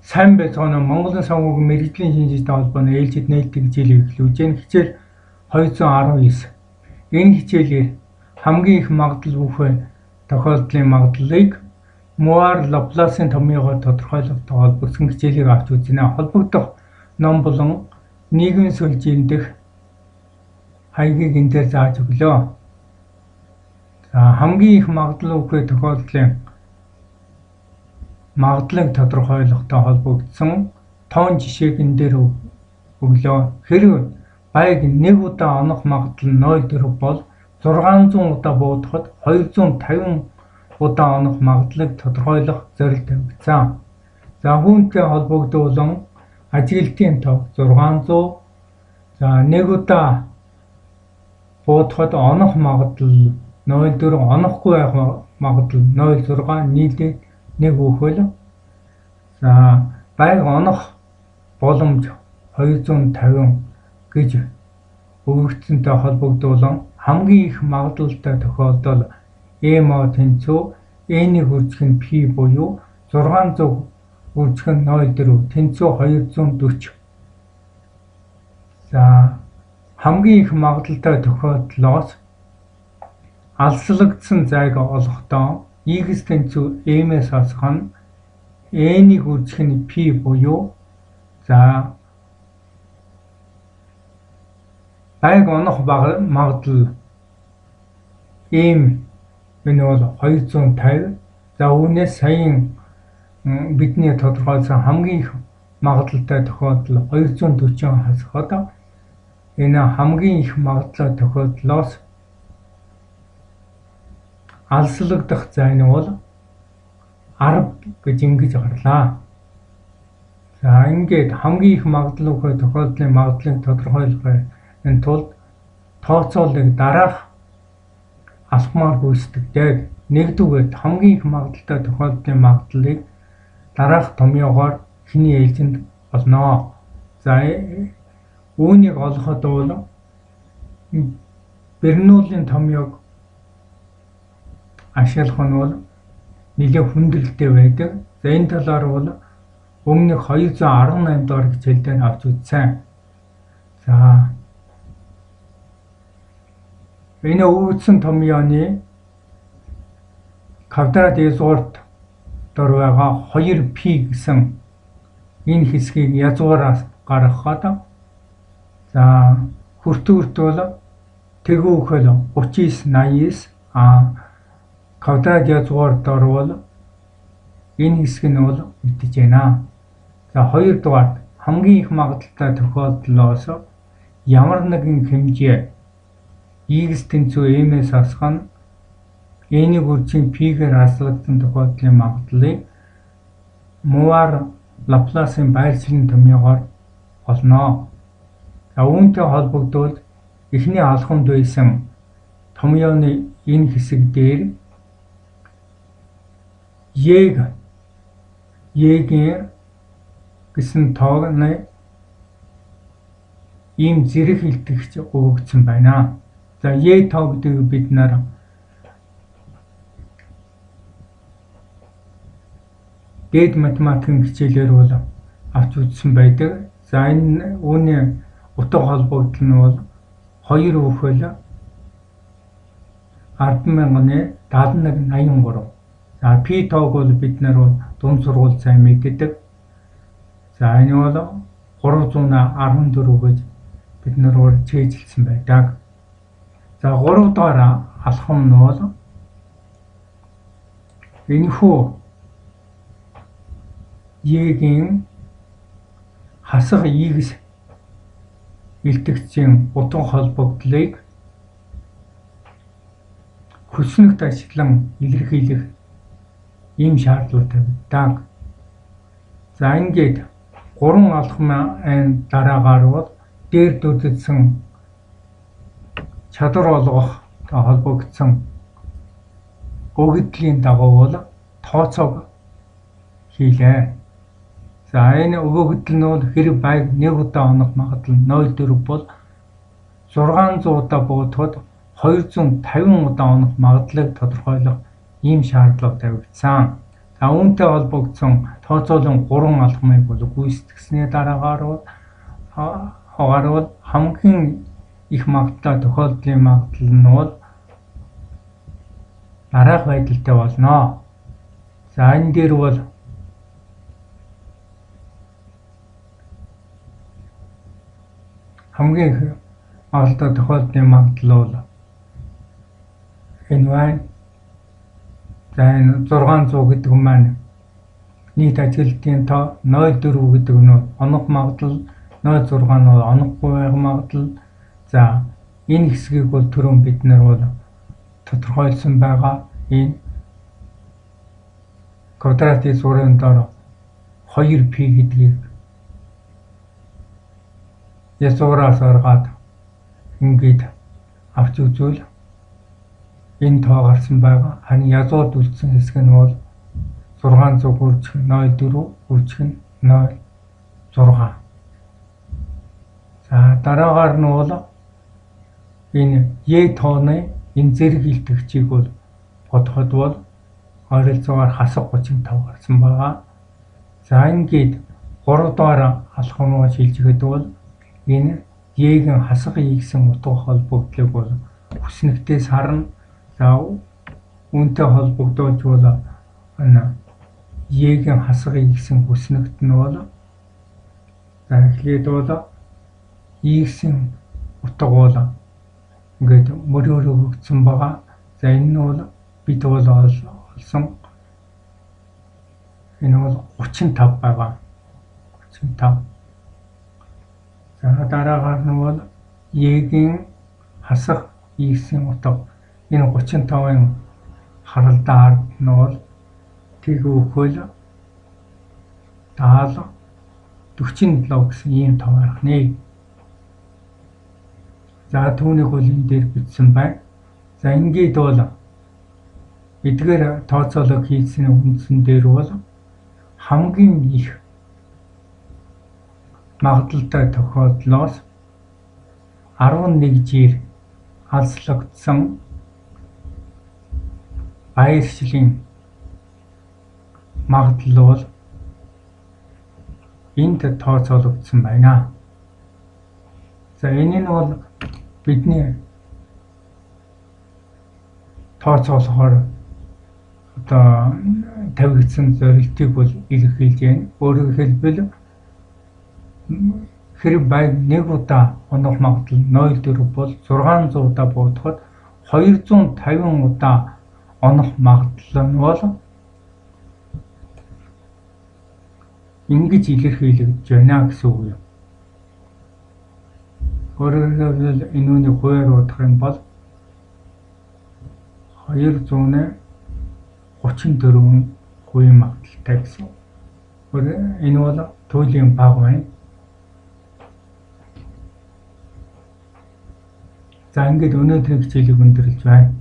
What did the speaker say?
Сайн байцгаана уу? Монголын санхүүгийн мэргэжлийн шинжилгээтэй холбооны ээлжид нээлттэй хичээлийг эхлүүлж байна. Хичээл 219. Энэ хичээлээр хамгийн их магадлал бүхий тохиолдлын магадлалыг Муар Лапласын томьёогоор тодорхойлохтой холбогдсон хичээлийг авч үзнэ. Холбогдох ном болон нийгмийн сүлжээн дэх хаягийг энэ дээр зааж өглөө. За хамгийн их магадлал бүхий тохиолдлын магадлалыг тодорхойлохтой холбогдсон тоон жишээг энэ дээр өглөө. Хэрэв байг 1 удаа онох магадлал нь 0.4 бол 600 удаа буудахад 250 удаа онох магадлалыг тодорхойлох зорилт тавигдсан. За үүнтэй холбогдуулан ажиглалтын тоо 600. За 1 удаа буудахад онох магадлал 0.4, онохгүй байх магадлал 0.6 нийлээд 1 өгөхөл. За байг онох боломж 250 гэж өгөгдсөнтэй холбогдуулан хамгийн их магадлалтай тохиолдол МО тэнцүү N-ийг үржих нь P буюу 600 үржих нь 0.4 тэнцүү 240. За хамгийн их магадлалтай тохиолдлоос алслагдсан зайг олохдоо X тэнцүү M-ээс асах нь N-ийг үржих нь P буюу за байг онох магадлал M энэ бол 250. За үүнээс саяын бидний тодорхойлсон хамгийн их магадлалтай тохиолдол 240 хасахад энэ хамгийн их магадлалтай тохиолдлоос алслагдах зай нь бол 10 гэж ингэж гарлаа. За ингээд хамгийн их магадлал бүхий тохиолдлын магадлалыг тодорхойлохын тулд тооцоолыг дараах алхмаар гүйцэтгэдэг. Нэгдүгээр хамгийн их магадлалтай тохиолдлын магадлалыг дараах томьёогоор эхний ээлжинд олно. За үүнийг олоход бол Берноуллиын томьёог ашиглах нь бол нэлээд хүндрэлтэй байдаг. За энэ талаар бол өмнөх 218 дугаар хичээл дээр авч үзсэн. За энэ өгөгдсөн томьёоны квадрат язгуурт дор байгаа 2p гэсэн энэ хэсгийг язгуураас гаргахад за хүртүүрт бол тэгүүхэл 39-89 квадрат язгуур дор бол энэ хэсэг нь бол үлдэж байна. За хоёрдугаар хамгийн их магадлалтай тохиолдлоос ямар нэгэн хэмжээ X тэнцүү M-ээс асах нь N-ийг үржих P-гээр хаслагдсан тохиолдлын магадлалыг Муар Лапласын байршлын томьёогоор олно. За үүнтэй холбогдуулж эхний алхамд байсан томьёоны энэ хэсэг дээр Е-гийн гэсэн тоогны ийм зэрэг хилтгэгч өгөгдсөн байна. За Е тоо гэдэг бид нар дээд математикийн хичээлээр бол авч үзсэн байдаг. За энэ үүний утга холбогдол нь бол 2 өгөхөл 10,000-71,83. За P тоог бол бид нар дунд сургууль сайн мэддэг. За энэ бол 314 гэж бид нар чийжилсэн байдаг. За 3 дахь алхам нь бол энэхүү Е-гийн хасах X илтгэгчийн утга холбогдлыг хүснэгт ашиглан илэрхийлэх ийм шаардлага тавигддаг. За ингээд 3 алхмын дараагаар бол дээр дурдсан чадвар олгохтой холбогдсон өгөгдлийн дагуу бол тооцоог хийлээ. За энэ өгөгдөл нь бол хэрэв байг 1 удаа онох магадлал 0.4 бол 600 удаа буудахад 250 удаа онох магадлалыг тодорхойлох ийм шаардлага тавигдсан. За үүнтэй холбогдсон тооцоолон 3 алхмыг бол гүйцэтгснээ дараагаар бол хамгийн их магадaltaй тохиолдлын магадлал нь бол дараах байдалтай болно. За энэ дээр бол хамгийн их магадaltaй тохиолдлын магадлал бол энэ байна. За энэ 600 гэдэг нь маань нийт ажиглалтын тоо 0.4 гэдэг нь онох магадлал, 0.6 нь онохгүй байх магадлал. За энэ хэсгийг бол түрүүн бид нар бол тодорхойлсон байгаа. Энэ квадратын зургийн доор 2p гэдгийг язгуураас гаргаад ингээд авч үзвэл энэ тоо гарсан байгаа. Харин язгууд үлдсэн хэсэг нь бол 600 хүрчих 0.4 хүрчих нь 0.6. За дараагаар нь бол энэ е тооны энэ зэрэг илтгэгчийг бол бодоход бол ойролцоогоор хасах 35 гарсан байгаа. За ингээд 3 дугаар алхам шилжихэд бол энэ е-гийн хасах хийгсэн утга холбогдлыг бол хүснэгтээс харна. За үүнтэй холбогдуулж бол энэ е-гийн хасах хийгсэн хүснэгт нь бол за эхлээд бол хийгсэн утга бол ингээд мөрөөр өгөгдсөн байгаа. За энэ нь бол бид бол олсон энэ бол 35 байгаа. 35. За дараагаар нь бол е-гийн хасах хийгсэн утга энэ 35-ын харалдаа ард нь бол тэг өгөхөл 70 47 гэсэн ийм тоо гарах нэ. За түүнийг бол энэ дээр бичсэн байна. За ингээд бол эдгээр тооцоолог хийсэн үндсэн дээр бол хамгийн их магадaltaй тохиолдлоос 11 жир алслагдсан баяршлын магадлал бол энд тооцоологдсон байна. За энэ нь бол бидний тооцоолохоор одоо тавигдсан зорилтыг бол илэрхийлж байна. Өөрөөр хэлбэл хэрэг байг нэг удаа онох магадлал 0.4 бол 600 удаа буудахад 250 удаа онох магадлал нь бол ингэж илэрхийлэгдэж байна гэсэн үг юм. Өөрөөр хэлбэл энэ үний хувиар бодох юм бол 234% магадaltaй гэсэн. Энэ бол туйлын бага байна. За ингээд өнөөдрийн хичээлийг өндөрлөж байна.